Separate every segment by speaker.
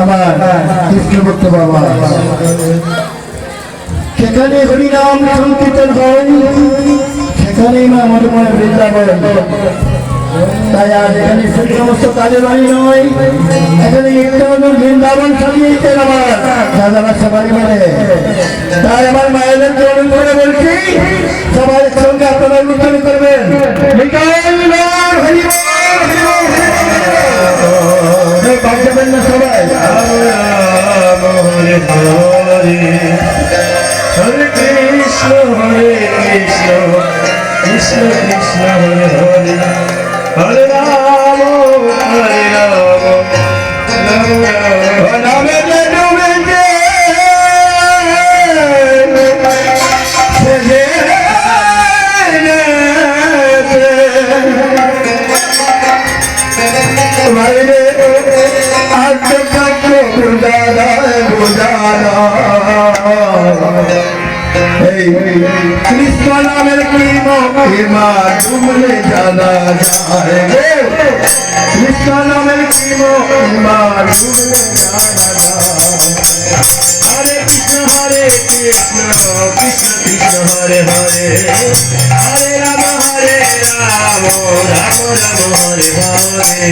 Speaker 1: আমার কৃষ্ণভক্ত বাবা সেখানে হরিনাম সংকীর্তন হয়, সেখানেই মা মধুময় বৃন্দাবন। তাই আজ এখানে সেই সমস্ত কাজে বাড়ি নয়, এখানে নিত্যানন্দ বৃন্দাবন সাজিয়েছেন আমার দাদারা সবাই মিলে। তাই আমার মায়েদের চরণ করে বলছি, সবাই সঙ্গে আপনারা অনুষ্ঠান করবেন। বাঁচাবেন না সবাই।
Speaker 2: হরে কৃষ্ণ হরে কৃষ্ণ কৃষ্ণ কৃষ্ণ হরে হরে হরে রাম হরে রাম রামে ডুবে
Speaker 1: কৃষ্ণ নামের কি মহিমা ডুবলে জানা যায়, কৃষ্ণ নামের কি মহিমা ডুবলে জানা যায়।
Speaker 2: হরে কৃষ্ণ কৃষ্ণ কৃষ্ণ হরে হরে হরে রাম রাম রাম হরে হরে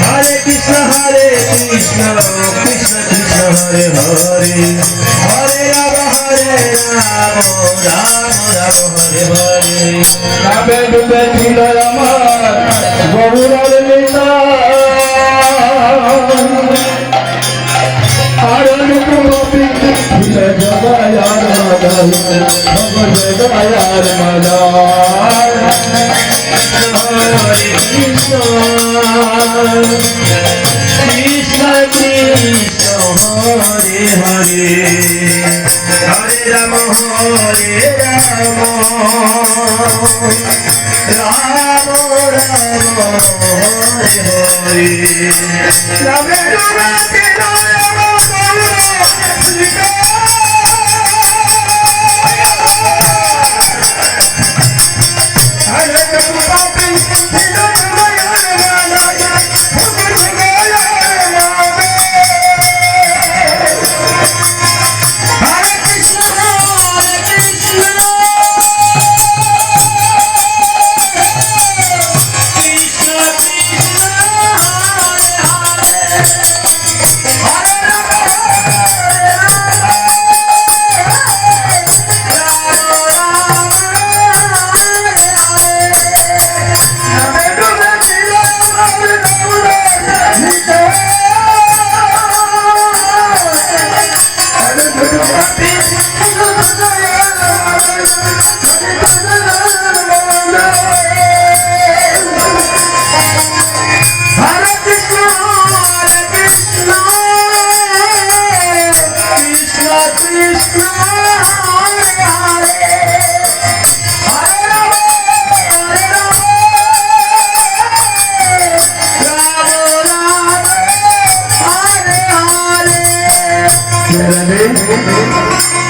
Speaker 2: हरे कृष्ण कृष्ण कृष्ण हरे हरे हरे राम राम राम हरे हरे
Speaker 1: नामे डूबे ছিল আমার গৌরর লীলা, আর অনুপমী ছিল জগায়ার মাদার জগায়ার মাদার।
Speaker 2: हरे कृष्ण कृष्ण कृष्ण हरे हरे हरे राम राम राम हरे हरे रामे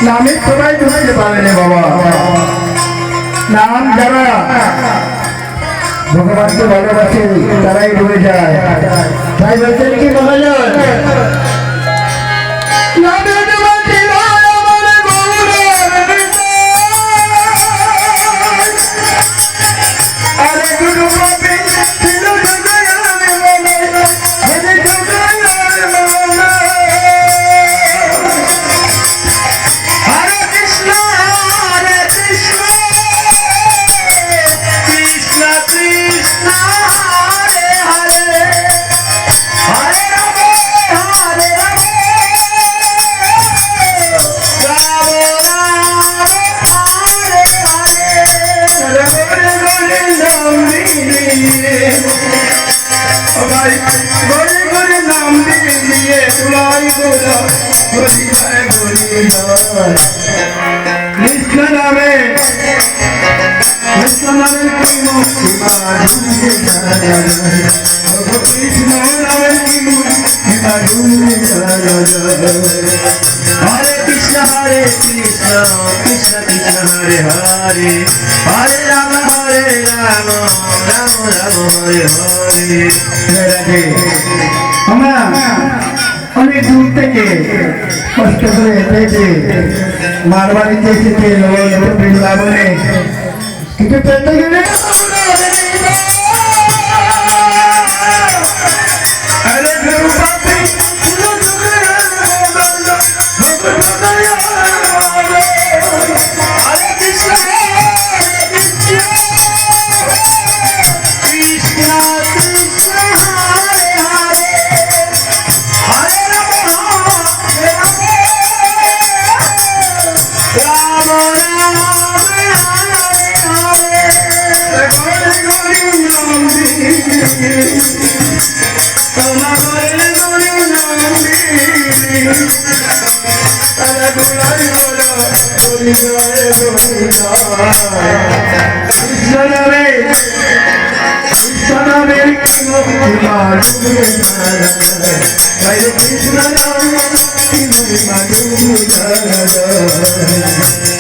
Speaker 1: নামে সবাই বুঝতে পারেনি বাবা, নাম যারা ভগবানকে ভালোবাসে তারাই ডুবে যায়। তাই বলছেন কি মহাজন,
Speaker 2: हरे কৃষ্ণ নামে কৃষ্ণ নামে কি মহিমা কৃষ্ণ নামে কি মহিমা হরে কৃষ্ণ কৃষ্ণ কৃষ্ণ হরে হরে হরে রাম রাম রাম হরে হরে।
Speaker 1: আমরা অনেক দূর থেকে কষ্ট করে হেঁটে মার বাড়িতে এসেছে বৃন্দাবনে কিছু পেতে গেলে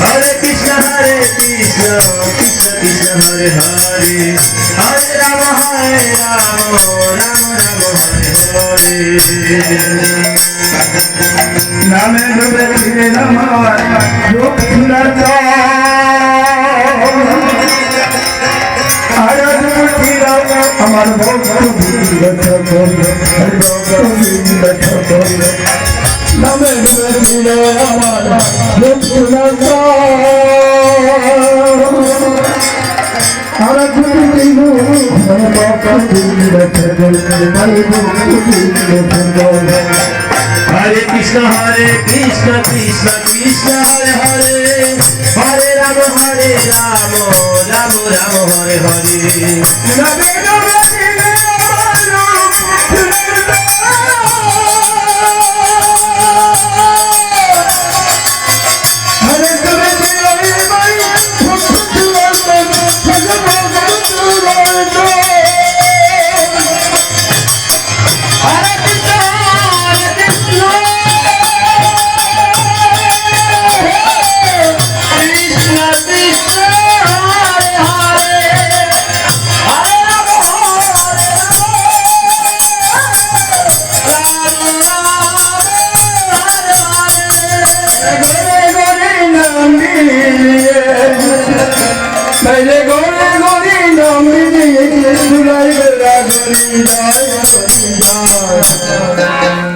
Speaker 2: हरे कृष्ण कृष्ण कृष्ण हरे हरे हरे राम राम राम हरे हरे।
Speaker 1: নামে ডুবে ফিরে আমার লোক সুরাতা আরাধ মুঠিরা আমার ভক্ত বিগত করবে ভক্ত বিগত করবে নামে ডুবে ফিরে আমার লোক সুরাতা আরাধ মুঠিরা আমার ভক্ত বিগত করবে ভক্ত বিগত করবে।
Speaker 2: हरे कृष्ण कृष्ण कृष्ण हरे हरे हरे राम राम राम हरे हरे।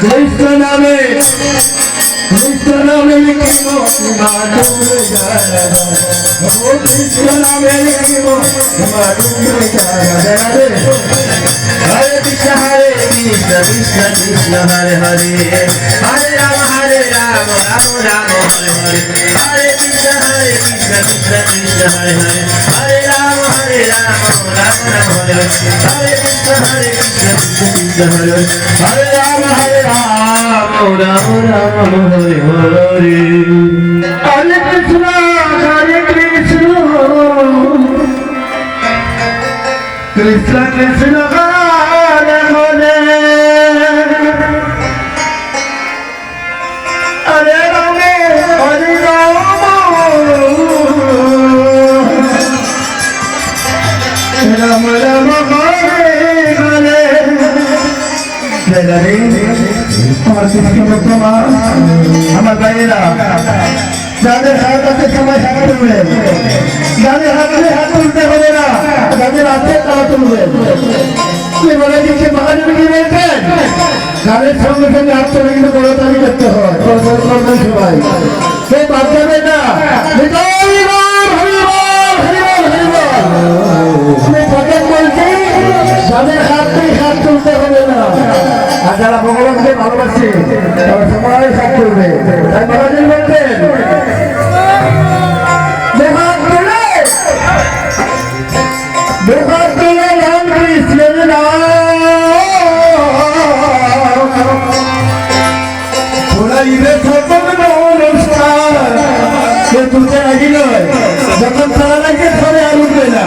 Speaker 1: কৃষ্ণ নামে কৃষ্ণ নামে লিখিব কৃষ্ণ নামে লিখিব
Speaker 2: हरे कृष्ण कृष्ण कृष्ण हरे हरे हरे राम राम राम हरे हरे हरे कृष्ण कृष्ण कृष्ण हरे हरे हरे राम राम राम हरे हरे हरे कृष्ण कृष्ण कृष्ण हरे हरे हरे राम राम राम हरे हरे।
Speaker 1: हरे कृष्ण कृष्ण कृष्ण हरे हरे हरे राम हरे राम राम राम हरे हरे। আমার কৃষ্ণ ভক্তমা আমার ভাইয়েরা যাদের হাত আছে সবাই হাত তুলবেন, যাদের হাতে হাত তুলতে হবে না যাদের হাতে তারা তুলবেন। বলে দিচ্ছে মহাদেব কি বলছেন গানের সঙ্গে সঙ্গে হাত তুলে কিন্তু বড়তালি করতে হয় করবেন সবাই সে বাদ যাবে না। যাদের হাত তুলতে হবে না আর যারা ভগবানকে ভালোবাসে তারা সবাই হাত তুলবে। তাই মহাদেব বলছেন রাম কৃষ্ণ নাম তুলতে রাজি নয়, যখন তারা লাগছে ধরে আর উঠবে না।